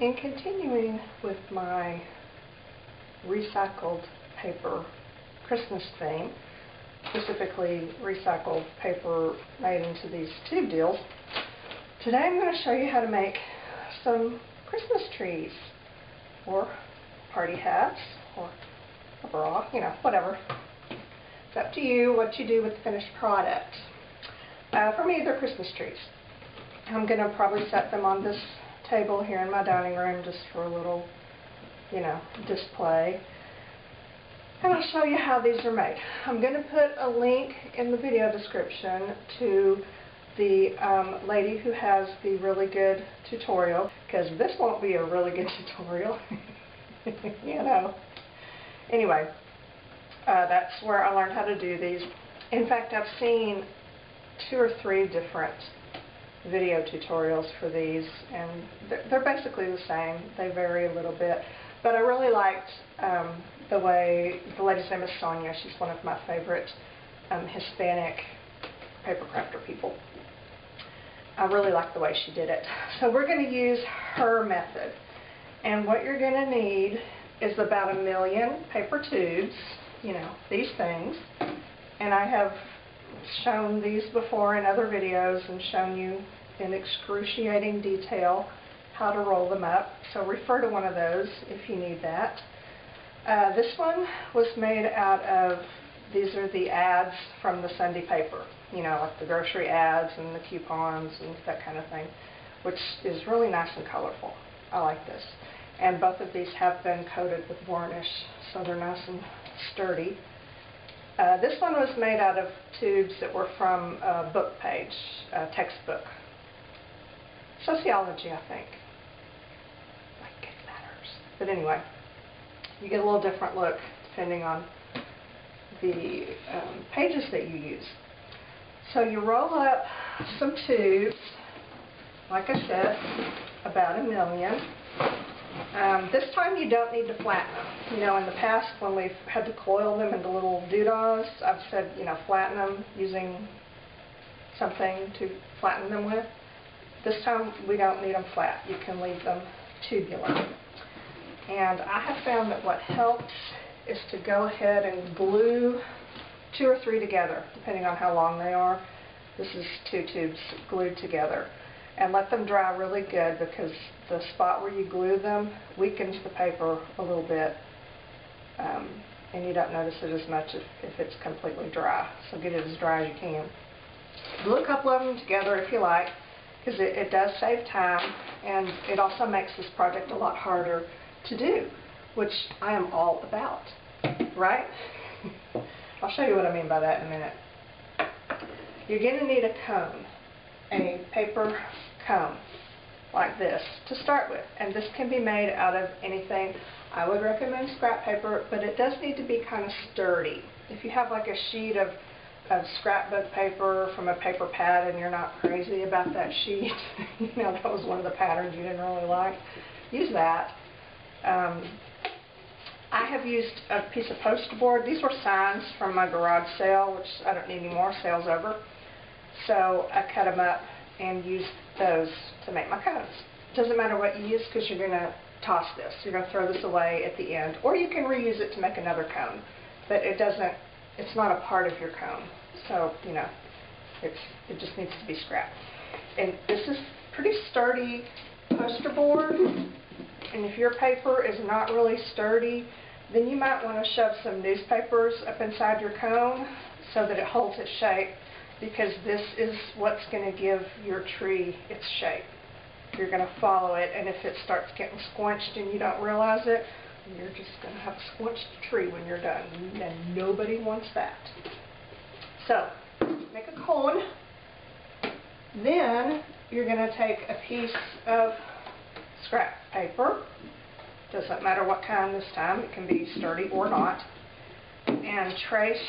In continuing with my recycled paper Christmas theme, specifically recycled paper made into these tube deals, today I'm going to show you how to make some Christmas trees or party hats or a bra, you know, whatever. It's up to you what you do with the finished product. For me, they're Christmas trees. I'm going to probably set them on this table here in my dining room just for a little, you know, display. And I'll show you how these are made. I'm going to put a link in the video description to the lady who has the really good tutorial, because this won't be a really good tutorial, you know. Anyway, that's where I learned how to do these. In fact, I've seen 2 or 3 different video tutorials for these, and they're basically the same. They vary a little bit, but I really liked the way, the lady's name is Sonia. She's one of my favorite Hispanic paper crafter people. I really like the way she did it. So we're going to use her method, and what you're going to need is about 1 million paper tubes, you know, these things, and I have shown these before in other videos and shown you in excruciating detail how to roll them up, so refer to one of those if you need that. This one was made out of, these are the ads from the Sunday paper, you know, like the grocery ads and the coupons and that kind of thing, which is really nice and colorful. I like this. And both of these have been coated with varnish, so they're nice and sturdy. This one was made out of tubes that were from a book page, a textbook. Sociology, I think. Like it matters. But anyway, you get a little different look depending on the pages that you use. So you roll up some tubes, like I said, about 1 million. This time you don't need to flatten them. You know, in the past when we've had to coil them into little doodahs, I've said, you know, flatten them using something to flatten them with. This time we don't need them flat. You can leave them tubular. And I have found that what helps is to go ahead and glue 2 or 3 together, depending on how long they are. This is 2 tubes glued together. And let them dry really good, because the spot where you glue them weakens the paper a little bit, and you don't notice it as much if it's completely dry. So get it as dry as you can. Glue a couple of them together if you like, because it does save time, and it also makes this project a lot harder to do, which I am all about, right? I'll show you what I mean by that in a minute. You're going to need a cone. A paper cone like this to start with, and this can be made out of anything. I would recommend scrap paper, but it does need to be kind of sturdy. If you have like a sheet of scrapbook paper from a paper pad and you're not crazy about that sheet, you know, that was one of the patterns you didn't really like, use that. I have used a piece of poster board. These were signs from my garage sale, which I don't need any more, sales over. So I cut them up and used those to make my cones. Doesn't matter what you use, because you're going to toss this. You're going to throw this away at the end, or you can reuse it to make another cone. But it's not a part of your cone. So, you know, it just needs to be scrapped. And this is pretty sturdy poster board. And if your paper is not really sturdy, then you might want to shove some newspapers up inside your cone so that it holds its shape, because this is what's going to give your tree its shape. You're going to follow it, and if it starts getting squinched and you don't realize it, you're just going to have a squinched tree when you're done, and nobody wants that. So, make a cone. Then you're going to take a piece of scrap paper. Doesn't matter what kind this time. It can be sturdy or not. And trace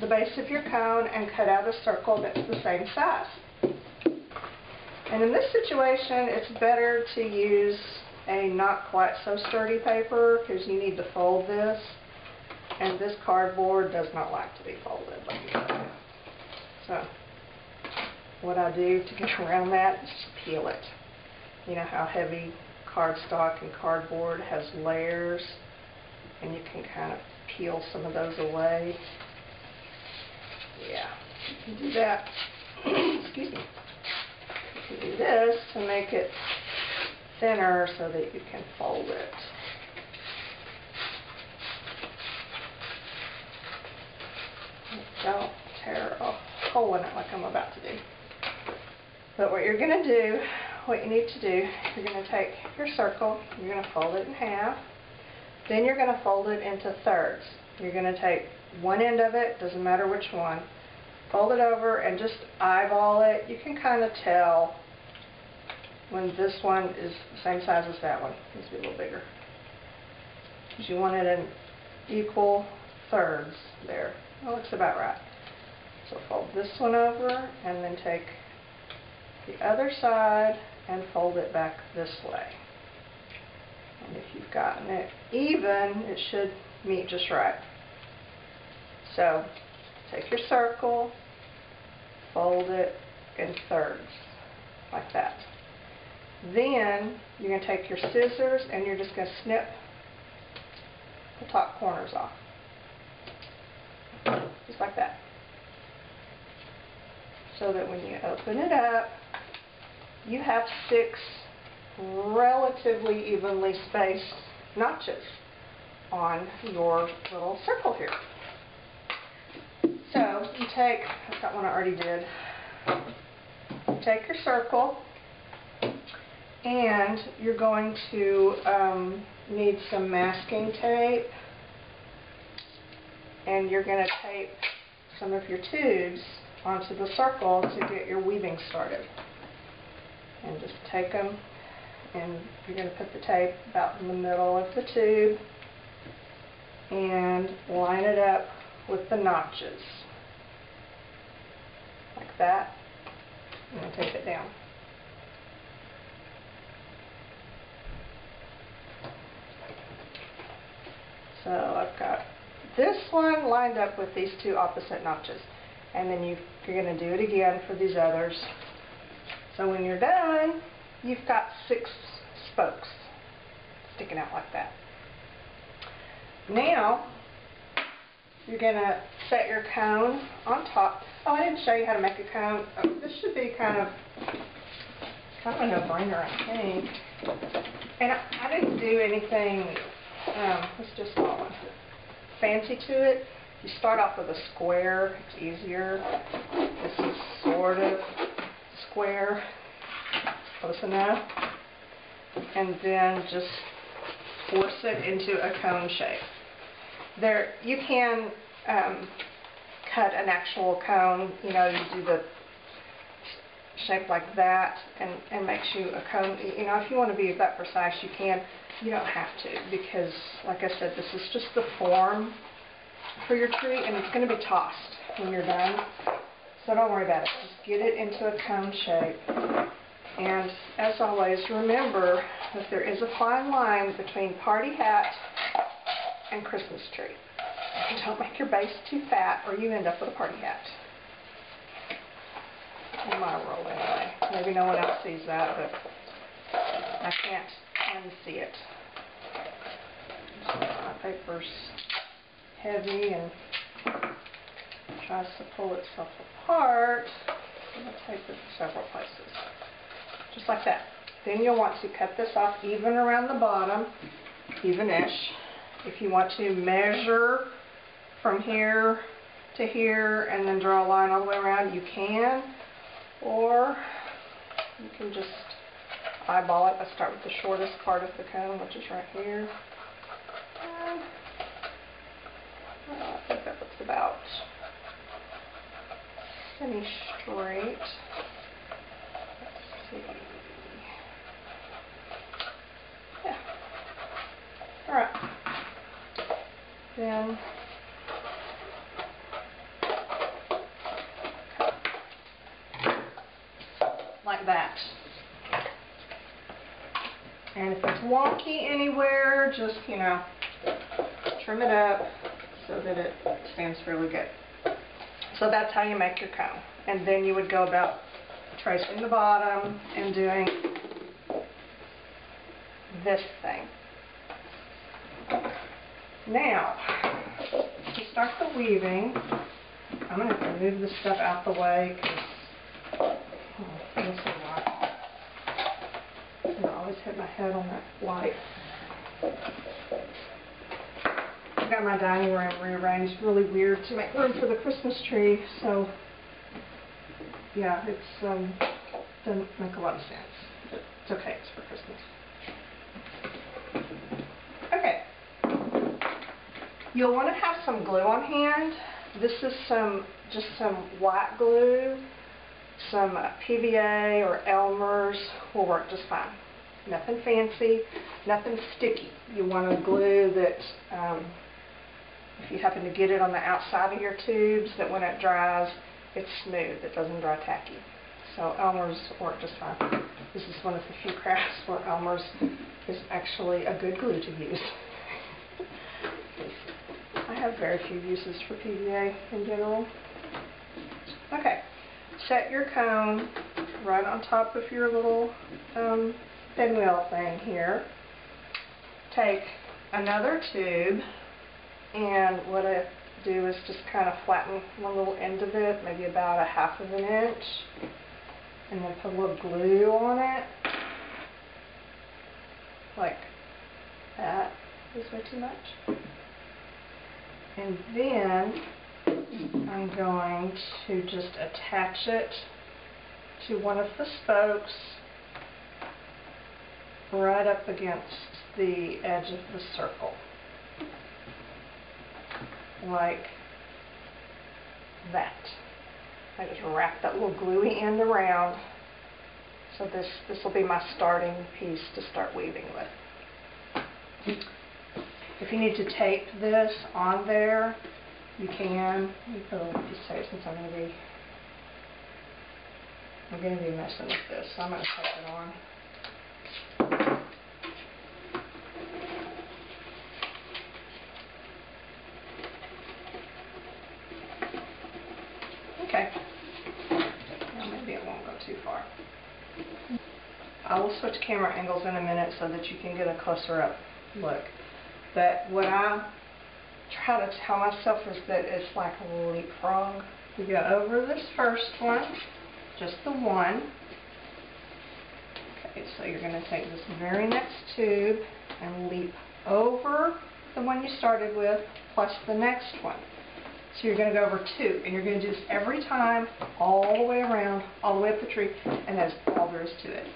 the base of your cone and cut out a circle that's the same size. And in this situation, it's better to use a not quite so sturdy paper, because you need to fold this, and this cardboard does not like to be folded, let me tell you. So what I do to get around that is just peel it. You know how heavy cardstock and cardboard has layers, and you can kind of peel some of those away. Yeah, you can do that. Excuse me. You can do this to make it thinner so that you can fold it. Don't tear a hole in it like I'm about to do. But what you're going to do, what you need to do, you're going to take your circle, you're going to fold it in half, then you're going to fold it into thirds. You're going to take one end of it, doesn't matter which one, fold it over and just eyeball it. You can kind of tell when this one is the same size as that one. It needs to be a little bigger. Because you want it in equal thirds there. That looks about right. So fold this one over and then take the other side and fold it back this way. And if you've gotten it even, it should meet just right. So take your circle, fold it in thirds, like that. Then you're going to take your scissors and you're just going to snip the top corners off. Just like that. So that when you open it up, you have 6 relatively evenly spaced notches on your little circle here. So you take, I've got one I already did, you take your circle and you're going to need some masking tape, and you're going to tape some of your tubes onto the circle to get your weaving started. And just take them and you're going to put the tape about in the middle of the tube and line it up with the notches. Like that. And then tape it down. So I've got this one lined up with these 2 opposite notches. And then you're going to do it again for these others. So when you're done, you've got 6 spokes sticking out like that. Now, you're going to set your cone on top. Oh, I didn't show you how to make a cone. This should be kind of a no-brainer, I think. And I didn't do anything, let's just call it, fancy to it. You start off with a square, it's easier. This is sort of square, close enough. And then just force it into a cone shape. There, you can cut an actual cone, you know, you do the shape like that and makes you a cone. You know, if you want to be that precise, you can. You don't have to, because like I said, this is just the form for your tree, and it's going to be tossed when you're done. So don't worry about it. Just get it into a cone shape. And as always, remember that there is a fine line between party hat and Christmas tree. Don't make your base too fat or you end up with a party hat. In my world anyway. Maybe no one else sees that, but I can't unsee it. So my paper's heavy and tries to pull itself apart. I'm going to tape it in several places. Just like that. Then you'll want to cut this off even around the bottom, even-ish. If you want to measure from here to here and then draw a line all the way around, you can. Or you can just eyeball it. I start with the shortest part of the cone, which is right here. And I think that looks about semi-straight. Let's see. Yeah. Alright. Then like that. And if it's wonky anywhere, just, you know, trim it up so that it stands really good. So that's how you make your cone. And then you would go about tracing the bottom and doing this thing. Now, to start the weaving, I'm going to have to move this stuff out the way because, you'll see why. I always hit my head on that light. I've got my dining room rearranged really weird to make room for the Christmas tree, so yeah, it's doesn't make a lot of sense, but it's okay, it's for Christmas. Okay, you'll want to have some glue on hand. This is just some white glue. Some PVA or Elmer's will work just fine. Nothing fancy, nothing sticky. You want a glue that, if you happen to get it on the outside of your tubes, that when it dries, it's smooth. It doesn't dry tacky. So Elmer's work just fine. This is one of the few crafts where Elmer's is actually a good glue to use. I have very few uses for PVA in general. Okay. Set your cone right on top of your little pinwheel thing here. Take another tube, and what I do is just kind of flatten one little end of it, maybe about 1/2 of an inch, and then put a little glue on it, like that. Is way too much. And then I'm going to just attach it to one of the spokes right up against the edge of the circle, like that. I just wrap that little gluey end around, so this will be my starting piece to start weaving with. If you need to tape this on there, you can. Let me put a little piece of tape since I'm going to be messing with this, so I'm going to tape it on. Okay. Now maybe it won't go too far. I will switch camera angles in a minute so that you can get a closer up look. But what I try to tell myself is that it's like a leapfrog. You go over this first one, just the one. Okay, so you're going to take this very next tube and leap over the one you started with plus the next one. So you're going to go over 2, and you're going to do this every time, all the way around, all the way up the tree, and that's all there is to it.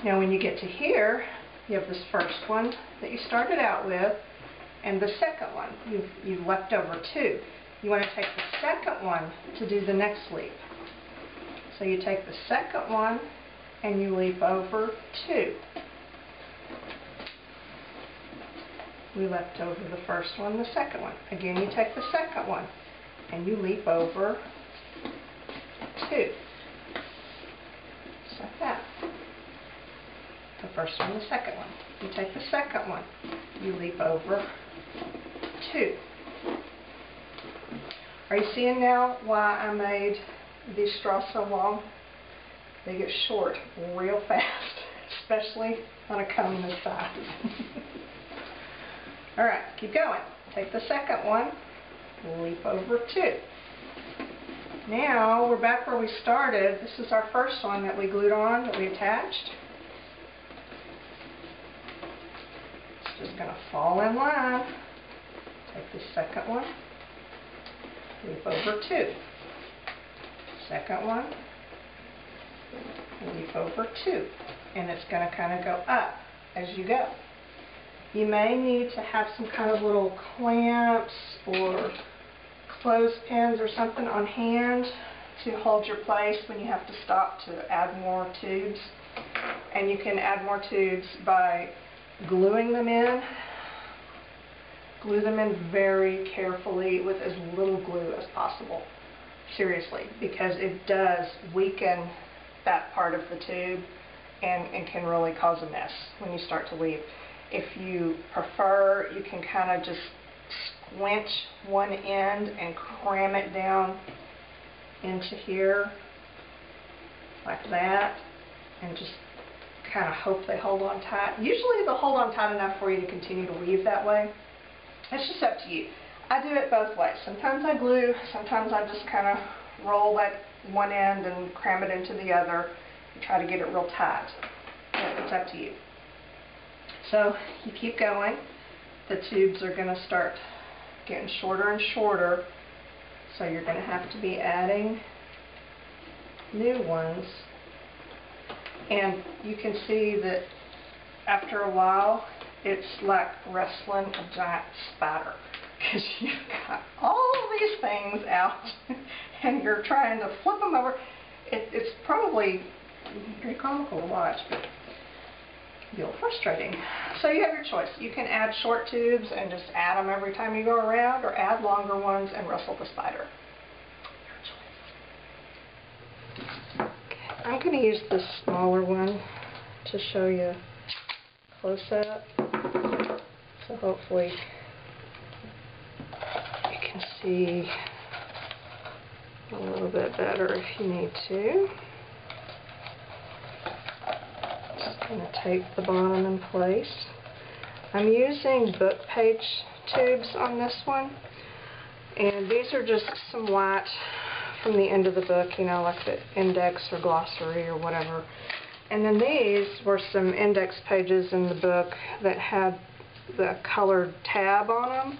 Now when you get to here, you have this first one that you started out with, and the second one. You've left over 2. You want to take the second one to do the next leap. So you take the second one, and you leap over 2. We left over the first one, the second one. Again, you take the second one, and you leap over 2. Just like that. The first one, the second one. You take the second one, you leap over 2. Are you seeing now why I made these straws so long? They get short real fast, especially on a cone this size. Alright, keep going. Take the second one, leap over 2. Now we're back where we started. This is our first one that we glued on, that we attached. Just going to fall in line. Take the second one, leap over 2. Second one, leap over 2. And it's going to kind of go up as you go. You may need to have some kind of little clamps or clothespins or something on hand to hold your place when you have to stop to add more tubes. And you can add more tubes by gluing them in. Glue them in very carefully with as little glue as possible. Seriously, because it does weaken that part of the tube and can really cause a mess when you start to weave. If you prefer, you can kind of just squinch one end and cram it down into here like that, and just kind of hope they hold on tight. Usually they'll hold on tight enough for you to continue to weave that way. It's just up to you. I do it both ways. Sometimes I glue, sometimes I just kind of roll that one end and cram it into the other and try to get it real tight. But it's up to you. So you keep going. The tubes are going to start getting shorter and shorter, so you're going to have to be adding new ones. And you can see that after a while it's like wrestling a giant spider, because you've got all these things out and you're trying to flip them over. It's probably very comical to watch, but a little frustrating. So you have your choice. You can add short tubes and just add them every time you go around, or add longer ones and wrestle the spider. Your choice. Okay. I'm going to use this smaller one to show you close up. So hopefully you can see a little bit better if you need to. Going to tape the bottom in place. I'm using book page tubes on this one, and these are just some white from the end of the book, you know, like the index or glossary or whatever. And then these were some index pages in the book that had the colored tab on them,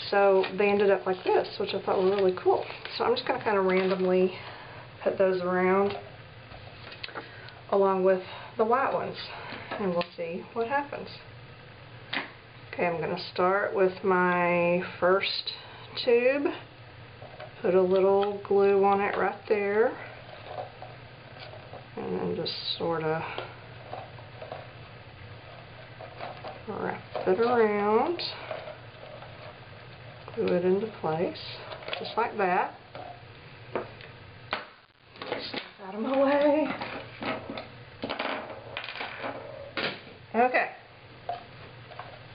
so they ended up like this, which I thought were really cool. So I'm just going to kind of randomly put those around along with the white ones, and we'll see what happens. Okay, I'm going to start with my first tube, put a little glue on it right there, and then just sort of wrap it around, glue it into place, just like that. Step out of my way. Okay,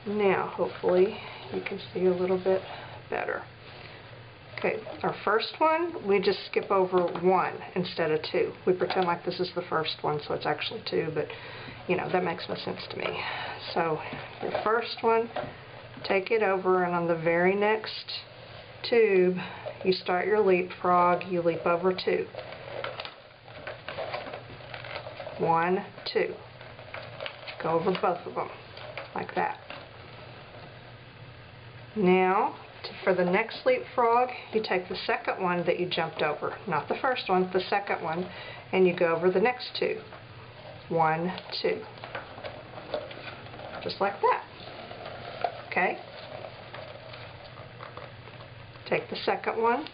now hopefully you can see a little bit better. Okay, our first one, we just skip over one instead of two. We pretend like this is the first one, so it's actually two, but you know, that makes no sense to me. So your first one, take it over, and on the very next tube, you start your leapfrog, you leap over two. 1, 2. Go over both of them, like that. Now, for the next leapfrog, you take the second one that you jumped over, not the first one, the second one, and you go over the next two. 1, 2. Just like that. Okay? Take the second one,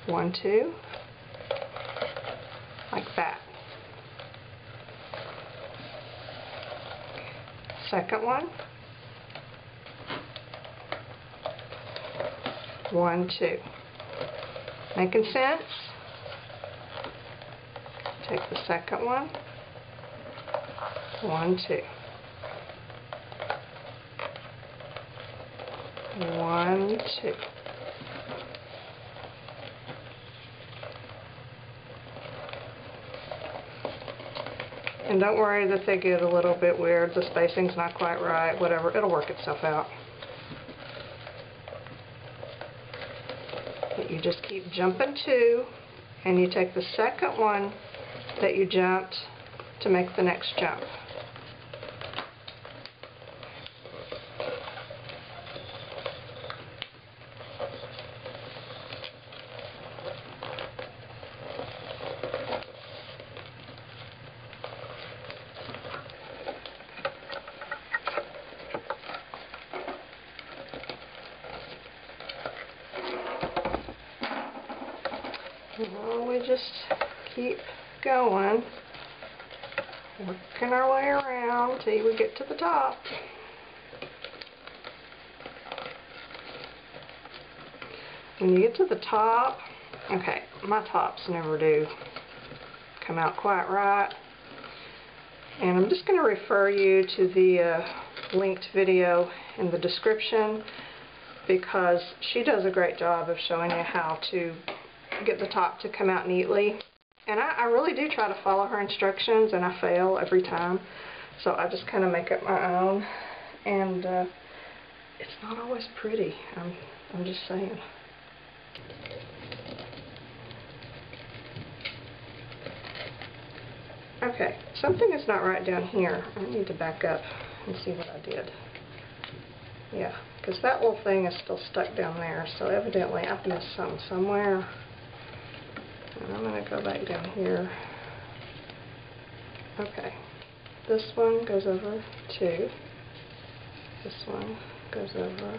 1, 2, like that. Second one, 1, 2. Making sense? Take the second one, 1, 2. 1, 2. And don't worry that they get a little bit weird, the spacing's not quite right, whatever, it'll work itself out. But you just keep jumping two, and you take the second one that you jumped to make the next jump. Well, we just keep going, working our way around till we get to the top. When you get to the top, okay, my tops never do come out quite right, and I'm just going to refer you to the linked video in the description, because she does a great job of showing you how to get the top to come out neatly, And I really do try to follow her instructions, and I fail every time. So I just kind of make up my own. And it's not always pretty. I'm just saying. Okay, something is not right down here. I need to back up and see what I did. Yeah, because that little thing is still stuck down there, so evidently I've missed something somewhere. And I'm going to go back down here. Okay, this one goes over 2. This one goes over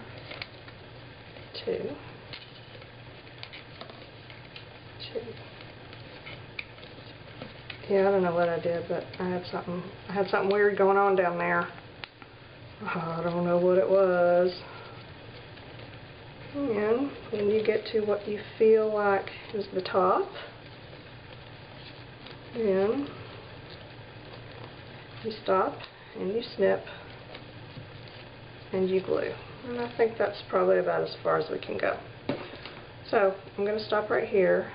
2. 2. Yeah, I don't know what I did, but I had something weird going on down there. Oh, I don't know what it was. And when you get to what you feel like is the top, then you stop and you snip and you glue. And I think that's probably about as far as we can go. So I'm going to stop right here.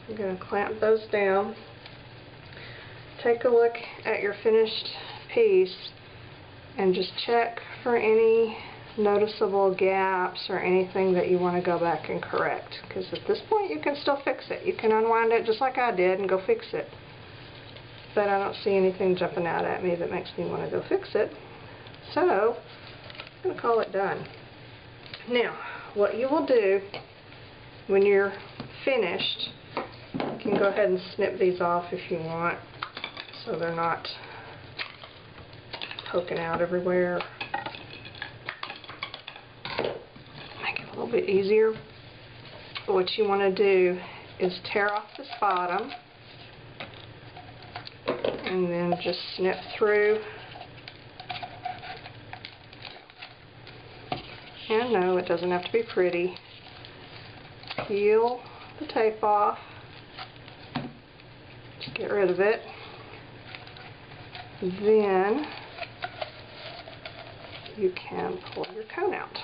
I'm going to clamp those down. Take a look at your finished piece and just check for any noticeable gaps or anything that you want to go back and correct. Because at this point you can still fix it. You can unwind it just like I did and go fix it. But I don't see anything jumping out at me that makes me want to go fix it. So I'm going to call it done. Now, what you will do when you're finished, you can go ahead and snip these off if you want, so they're not poking out everywhere. Make it a little bit easier. What you want to do is tear off this bottom and then just snip through. And no, it doesn't have to be pretty. Peel the tape off. Just get rid of it. Then you can pull your cone out.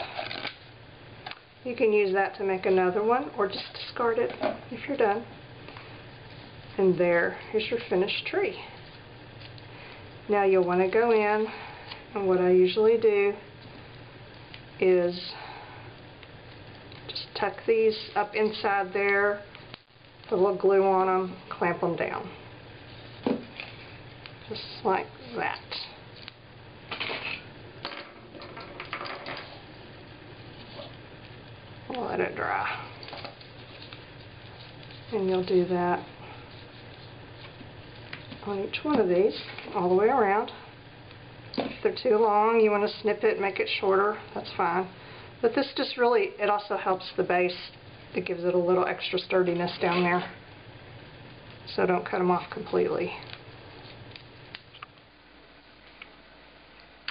You can use that to make another one or just discard it if you're done. And here's your finished tree. Now you'll want to go in, and what I usually do is just tuck these up inside there, put a little glue on them, clamp them down. Just like that. Let it dry. And you'll do that on each one of these, all the way around. If they're too long, you want to snip it, make it shorter, that's fine. But this just really, it also helps the base. It gives it a little extra sturdiness down there. So don't cut them off completely.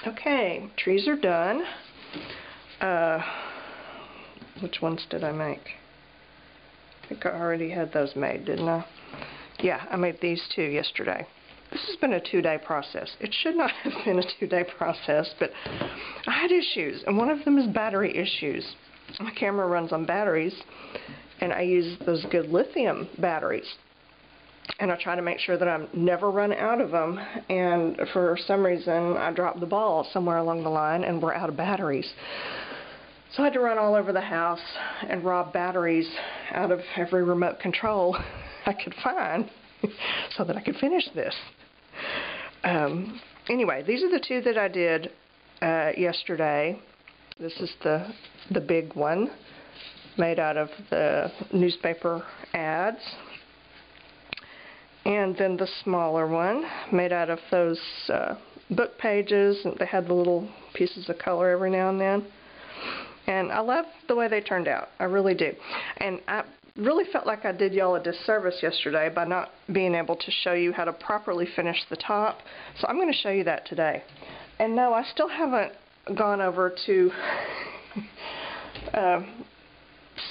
Okay, trees are done. Which ones did I make? I think I already had those made, didn't I? Yeah, I made these 2 yesterday. This has been a 2-day process. It should not have been a 2-day process, but I had issues, and one of them is battery issues. My camera runs on batteries, and I use those good lithium batteries. And I try to make sure that I never run out of them, and for some reason I dropped the ball somewhere along the line and we're out of batteries. So I had to run all over the house and rob batteries out of every remote control I could find so that I could finish this. Anyway, these are the 2 that I did yesterday. This is the big one made out of the newspaper ads. And then the smaller one made out of those book pages. They had the little pieces of color every now and then. And I love the way they turned out. I really do. And I really felt like I did y'all a disservice yesterday by not being able to show you how to properly finish the top. So I'm going to show you that today. And no, I still haven't gone over to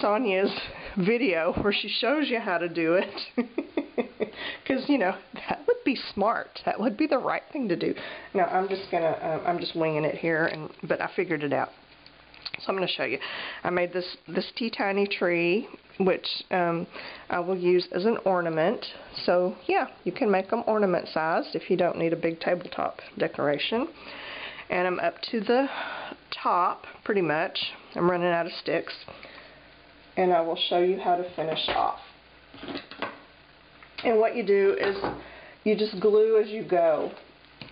Sonia's video where she shows you how to do it. Because, you know, that would be smart. That would be the right thing to do. No, I'm just winging it here, but I figured it out. So I'm going to show you. I made this teeny tiny tree, which I will use as an ornament. So yeah, you can make them ornament sized if you don't need a big tabletop decoration. And I'm up to the top pretty much. I'm running out of sticks. And I will show you how to finish off. And what you do is you just glue as you go.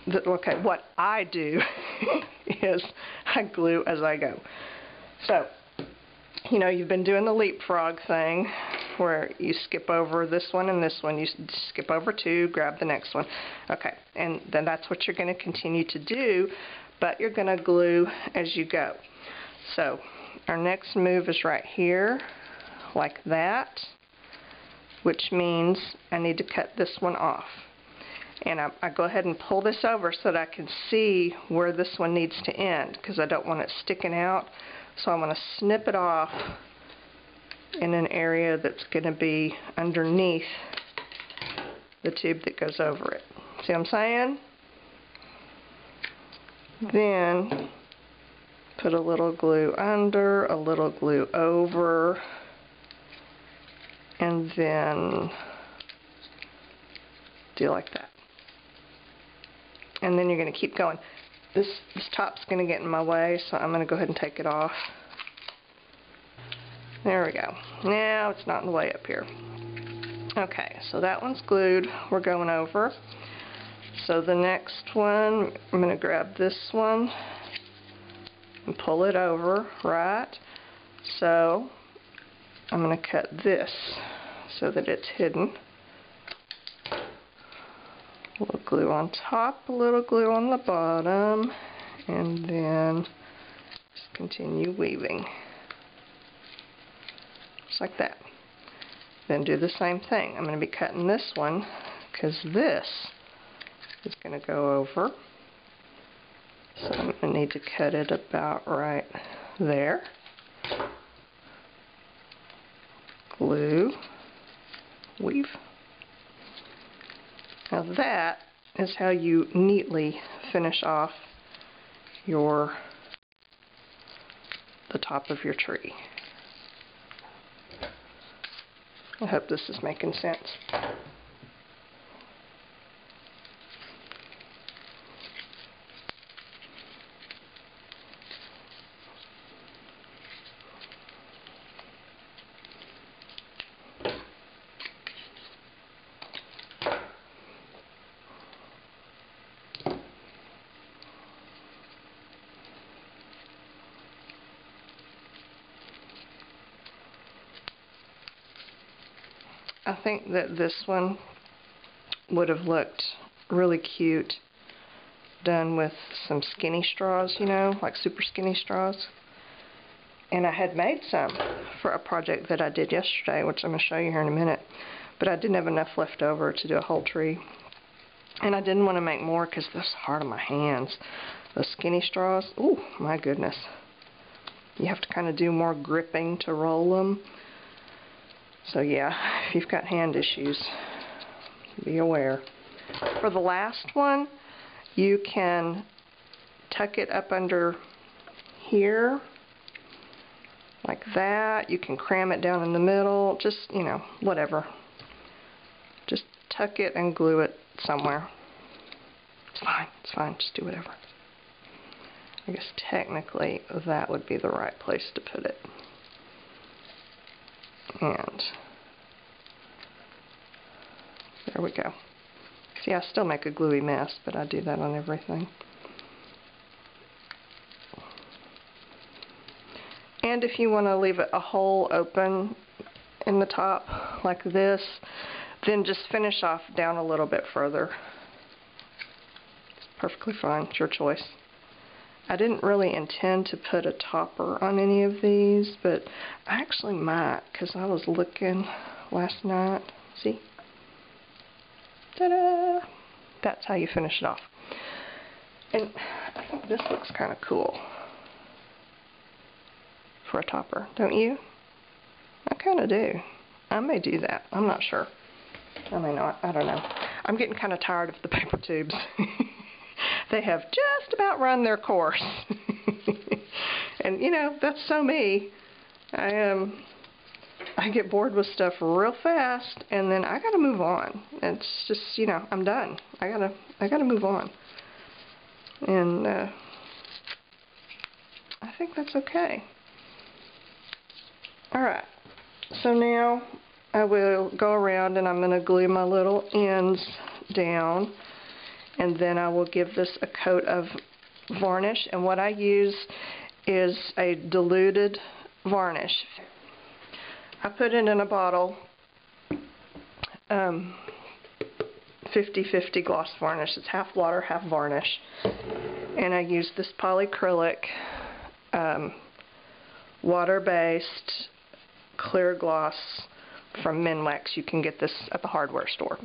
Okay, what I do is I glue as I go. So, you know, you've been doing the leapfrog thing where you skip over this one and this one. You skip over two, grab the next one. Okay, and then that's what you're going to continue to do, but you're going to glue as you go. So, our next move is right here, like that, which means I need to cut this one off. And I go ahead and pull this over so that I can see where this one needs to end, because I don't want it sticking out. So I'm going to snip it off in an area that's going to be underneath the tube that goes over it. See what I'm saying? Then put a little glue under, a little glue over, and then do like that. And then you're going to keep going. This top's going to get in my way, so I'm going to go ahead and take it off. There we go. Now it's not in the way up here. Okay, so that one's glued. We're going over. So the next one, I'm going to grab this one and pull it over, right? So I'm going to cut this so that it's hidden. A little glue on top, a little glue on the bottom, and then just continue weaving. Just like that. Then do the same thing. I'm going to be cutting this one because this is going to go over. So I'm going to need to cut it about right there. Glue, weave. Now that is how you neatly finish off the top of your tree. I hope this is making sense. I think that this one would have looked really cute done with some skinny straws, you know, like super skinny straws. And I had made some for a project that I did yesterday, which I'm going to show you here in a minute. But I didn't have enough left over to do a whole tree. And I didn't want to make more because this is hard on my hands. Those skinny straws, ooh, my goodness. You have to kind of do more gripping to roll them. So yeah, if you've got hand issues, be aware. For the last one, you can tuck it up under here, like that. You can cram it down in the middle, just, you know, whatever. Just tuck it and glue it somewhere. It's fine, just do whatever. I guess technically that would be the right place to put it. And there we go. See, I still make a gluey mess, but I do that on everything. And if you want to leave a hole open in the top like this, then just finish off down a little bit further. It's perfectly fine. It's your choice. I didn't really intend to put a topper on any of these, but I actually might, because I was looking last night. See? Ta-da! That's how you finish it off. And I think this looks kind of cool for a topper, don't you? I kind of do. I may do that. I'm not sure. I may not. I don't know. I'm getting kind of tired of the paper tubes. They have just about run their course. And you know, that's so me. I get bored with stuff real fast, and then I gotta move on. It's just, you know, I'm done. I gotta move on. And I think that's okay. Alright, so now I will go around and I'm gonna glue my little ends down, and then I will give this a coat of varnish, and what I use is a diluted varnish. I put it in a bottle, 50-50 gloss varnish. It's half water, half varnish. And I use this polyacrylic, water-based clear gloss from Minwax. You can get this at the hardware store.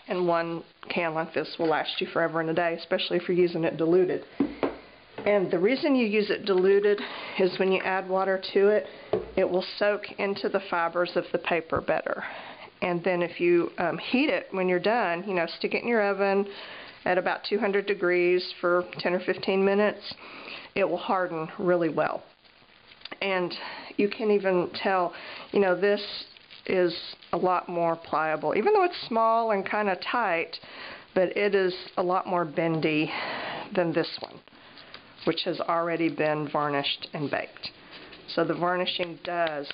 And one can like this will last you forever and a day, especially if you're using it diluted. And the reason you use it diluted is when you add water to it, it will soak into the fibers of the paper better. And then if you heat it when you're done, you know, stick it in your oven at about 200 degrees for 10 or 15 minutes, it will harden really well. And you can even tell, you know, this is a lot more pliable. Even though it's small and kind of tight, but it is a lot more bendy than this one, which has already been varnished and baked. So the varnishing does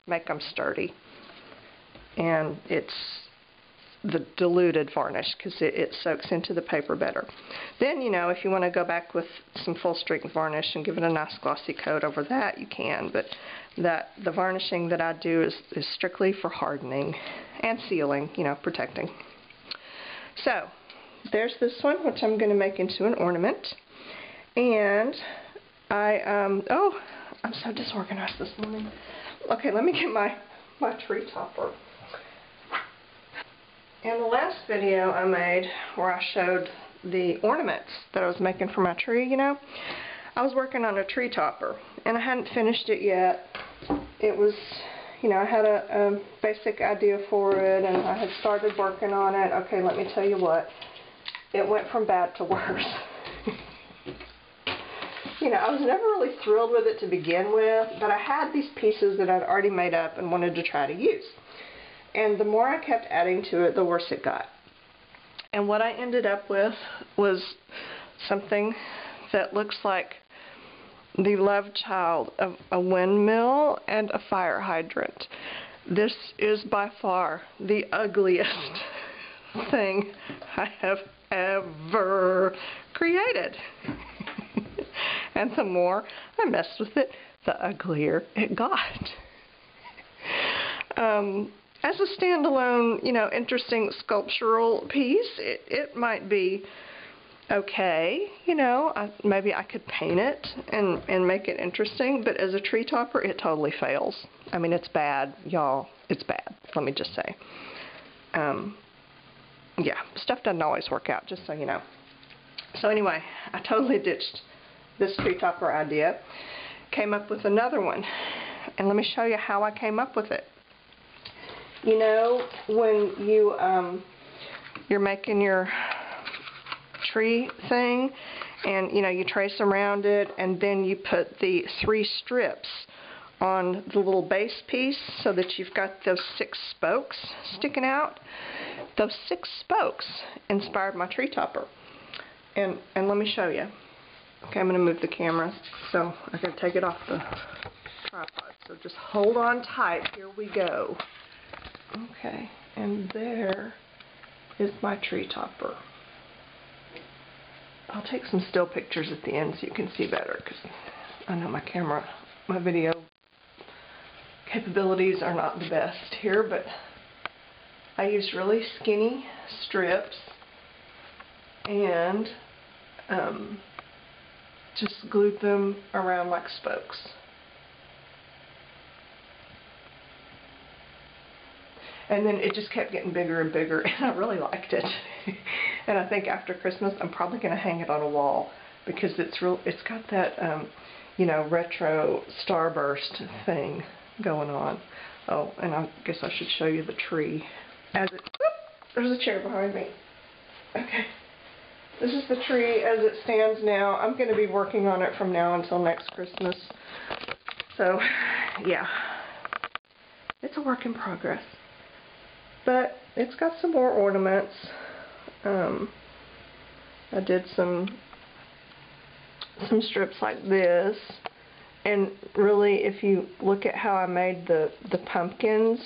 make them sturdy. And it's the diluted varnish because it soaks into the paper better. Then, you know, if you want to go back with some full strength varnish and give it a nice glossy coat over that, you can. But the varnishing that I do is strictly for hardening and sealing, you know, protecting. So there's this one, which I'm going to make into an ornament. And oh, I'm so disorganized this morning. Okay, let me get my tree topper. In the last video I made where I showed the ornaments that I was making for my tree, you know, I was working on a tree topper and I hadn't finished it yet. It was, you know, I had a basic idea for it and I had started working on it. Okay, let me tell you what, it went from bad to worse. You know, I was never really thrilled with it to begin with, but I had these pieces that I'd already made up and wanted to try to use. And the more I kept adding to it, the worse it got. And what I ended up with was something that looks like the love child of a windmill and a fire hydrant. This is by far the ugliest thing I have ever created. And the more I messed with it, the uglier it got. As a standalone, you know, interesting sculptural piece, it might be okay, you know, maybe I could paint it and make it interesting, but as a tree topper, it totally fails. I mean, it's bad, y'all. It's bad, let me just say. Yeah, stuff doesn't always work out, just so you know. So anyway, I totally ditched this tree topper idea, came up with another one, and let me show you how I came up with it. You know, when you're making your tree thing, and you know, you trace around it, and then you put the 3 strips on the little base piece so that you've got those 6 spokes sticking out. Those 6 spokes inspired my tree topper. And let me show you. Okay, I'm going to move the camera so I can take it off the tripod. So just hold on tight. Here we go. Okay, and there is my tree topper. I'll take some still pictures at the end so you can see better, because I know my video capabilities are not the best here, but I used really skinny strips and just glued them around like spokes. And then it just kept getting bigger and bigger, and I really liked it. And I think after Christmas, I'm probably going to hang it on a wall because it's got that, you know, retro starburst thing going on. Oh, and I guess I should show you the tree. There's a chair behind me. Okay. The This is the tree as it stands now. I'm going to be working on it from now until next Christmas. So, yeah. It's a work in progress. But it's got some more ornaments. I did some strips like this. And really, if you look at how I made the pumpkins,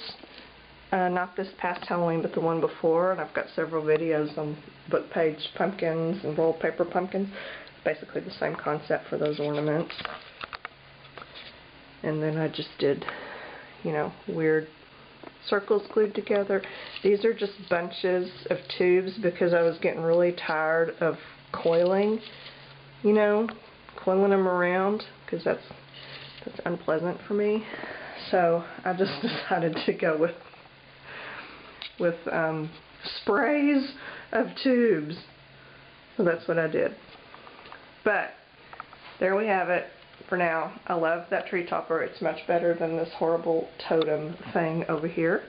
not this past Halloween, but the one before, and I've got several videos on book page pumpkins and roll paper pumpkins. It's basically the same concept for those ornaments. And then I just did, you know, weird circles glued together. These are just bunches of tubes because I was getting really tired of coiling, you know, coiling them around, because that's unpleasant for me. So I just decided to go with sprays of tubes. So that's what I did. But there we have it for now. I love that tree topper. It's much better than this horrible totem thing over here.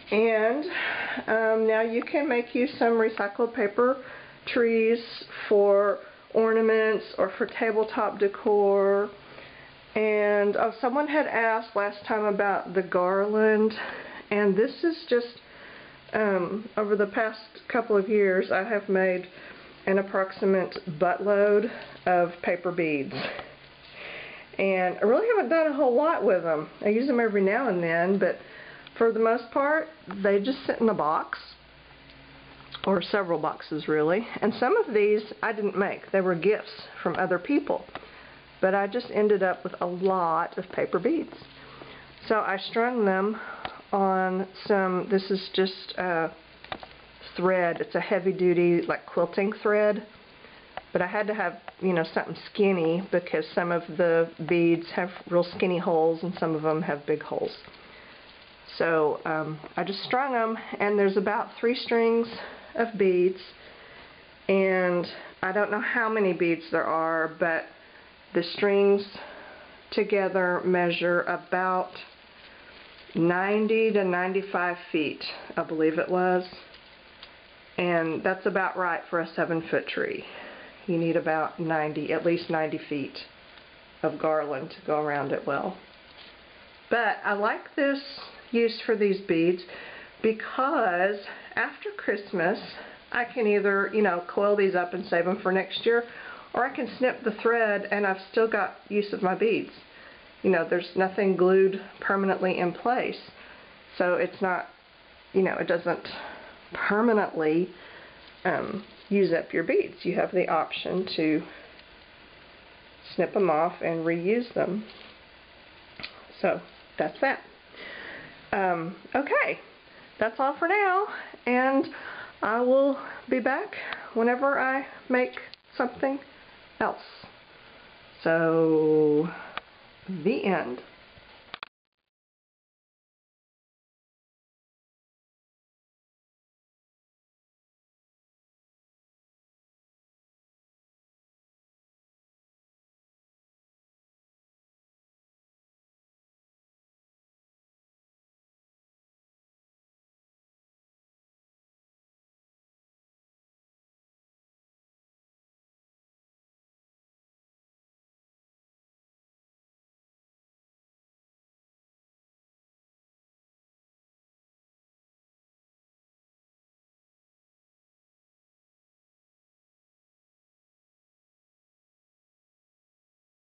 And now you can make use some recycled paper trees for ornaments or for tabletop decor. And someone had asked last time about the garland, and this is just over the past couple of years I have made an approximate buttload of paper beads, and I really haven't done a whole lot with them. I use them every now and then, but for the most part they just sit in a box, or several boxes really. And some of these I didn't make, they were gifts from other people, but I just ended up with a lot of paper beads. So I strung them on some, this is just thread. It's a heavy duty like quilting thread, but I had to have, you know, something skinny because some of the beads have real skinny holes and some of them have big holes. So I just strung them, and there's about 3 strings of beads, and I don't know how many beads there are, but the strings together measure about 90 to 95 feet, I believe it was. And that's about right for a 7-foot tree. You need about 90, at least 90 feet of garland to go around it well. But I like this use for these beads because after Christmas I can either, you know, coil these up and save them for next year, or I can snip the thread and I've still got use of my beads. You know, there's nothing glued permanently in place, so it's not, you know, it doesn't permanently use up your beads. You have the option to snip them off and reuse them. So that's that. Okay, that's all for now, and I will be back whenever I make something else. So, the end.